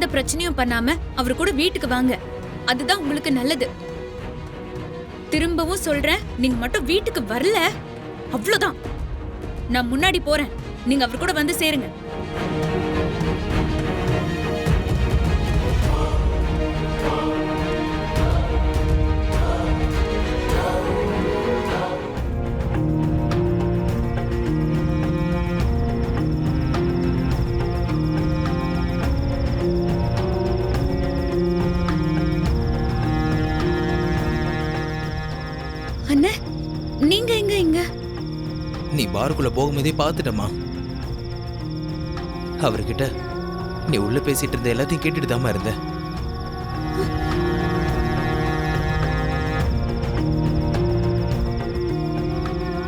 எந்த பிரச்சனையும் பண்ணாம அவரு கூட வீட்டுக்கு வாங்க. அதுதான் உங்களுக்கு நல்லது. திரும்பவும் சொல்றேன், நீங்க மட்டும் வீட்டுக்கு வரல அவ்வளவுதான். நான் முன்னாடி போறேன், நீங்க அவர் கூட வந்து சேருங்க. அண்ணே, நீங்க எங்க இங்க? நீ பாருக்குள்ள போகும்போதே பார்த்துட்டமா. அவர்கிட்ட நீ உள்ள பேசிட்டு இருந்த எல்லாத்தையும் கேட்டுட்டு தாமா இருந்த.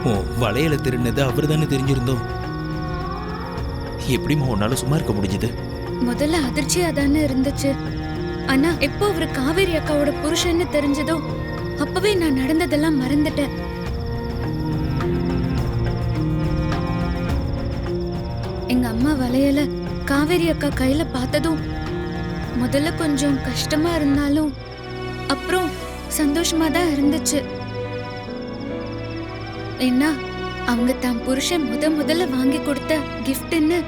ஓ, வளையல திருநது அவர் தானே தெரிஞ்சிருந்தோம். எப்படிமா உன்னால சும்மா இருக்க முடிஞ்சது? முதல்ல அதிர்ச்சியா தானே இருந்துச்சு. ஆனா எப்போ அவரு காவேரி அக்காவோட புருஷன்னு தெரிஞ்சதோ அப்பவே நான் நடந்ததெல்லாம் மறந்துட்டேன். எங்க அம்மா வளையல காவேரி அக்கா கையில பார்த்ததும் முதல்ல கொஞ்சம் கஷ்டமா இருந்தாலும் அப்புறம் சந்தோஷமா தான் இருந்துச்சு. ஏன்னா அவங்க தான் புருஷன் முதல்ல வாங்கி கொடுத்த கிஃப்ட்ன்னு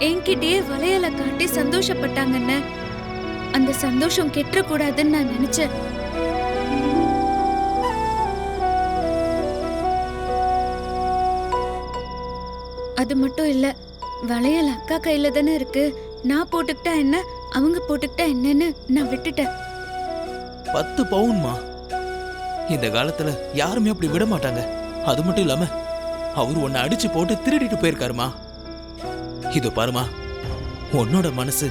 என்கிட்டயே வளையல காட்டி சந்தோஷப்பட்டாங்கன்னு. அந்த சந்தோஷம் கெட்டுற கூடாதுன்னு நான் நினைச்சேன். அது மட்டும் இல்ல, வளையல் அக்கா கையில தானே இருக்கு. நான் போட்டுக்கிட்டா என்ன, அவங்க போட்டுக்கிட்டா என்னன்னு நான் விட்டுட்டேன். 10 பவுன்மா. இந்த காலத்துல யாருமே அப்படி விட மாட்டாங்க. அது மட்டும் இல்லாம அவர் உன்னை அடிச்சு போட்டு திருடிட்டு போயிருக்காருமா. இது பாருமா, உன்னோட மனசு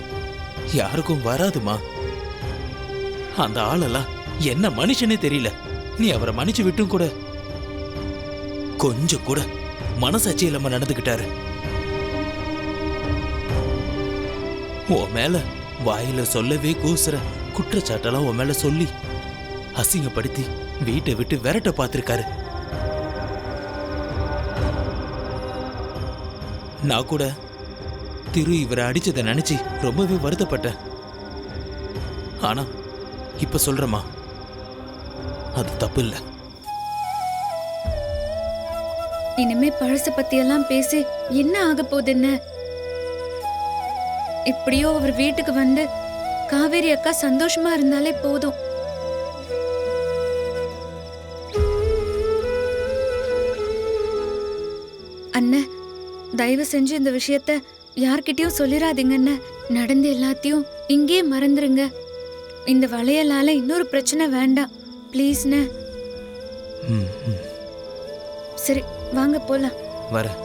யாருக்கும் வராதுமா. அந்த ஆளெல்லாம் என்ன மனுஷனே தெரியல. நீ அவரை மன்னிச்சு விட்டும் கூட கொஞ்சம் கூட மனசாட்சி இல்லாம நடந்துகிட்டாரு. உன் மேல வாயில சொல்லவே கூசுற குற்றச்சாட்டெல்லாம் உன் மேல சொல்லி அசிங்கப்படுத்தி வீட்டை விட்டு விரட்ட பார்த்திருக்காரு. நான் கூட திரு இவரை அடிச்சதை நினைச்சு ரொம்பவே வருத்தப்பட்டேன். ஆனா இப்ப சொல்றமா, அது தப்பு இல்ல. இனிமே பழச பத்தி எல்லாம் பேசி என்ன ஆக போகுதுன்னு. எப்படியோ அவர் வீட்டுக்கு வந்து காவேரி அக்கா சந்தோஷமா இருந்தாலே போதும். அண்ணே, தயவு செஞ்சு இந்த விஷயத்த யார்கிட்டயும் சொல்லிடாதீங்கன்னு. நடந்த எல்லாத்தையும் இங்கே மறந்துருங்க. இந்த வளையலால இன்னொரு பிரச்சனை வேண்டாம் ப்ளீஸ்ண்ணே. சரி, வாங்க போலாம். வரேன்.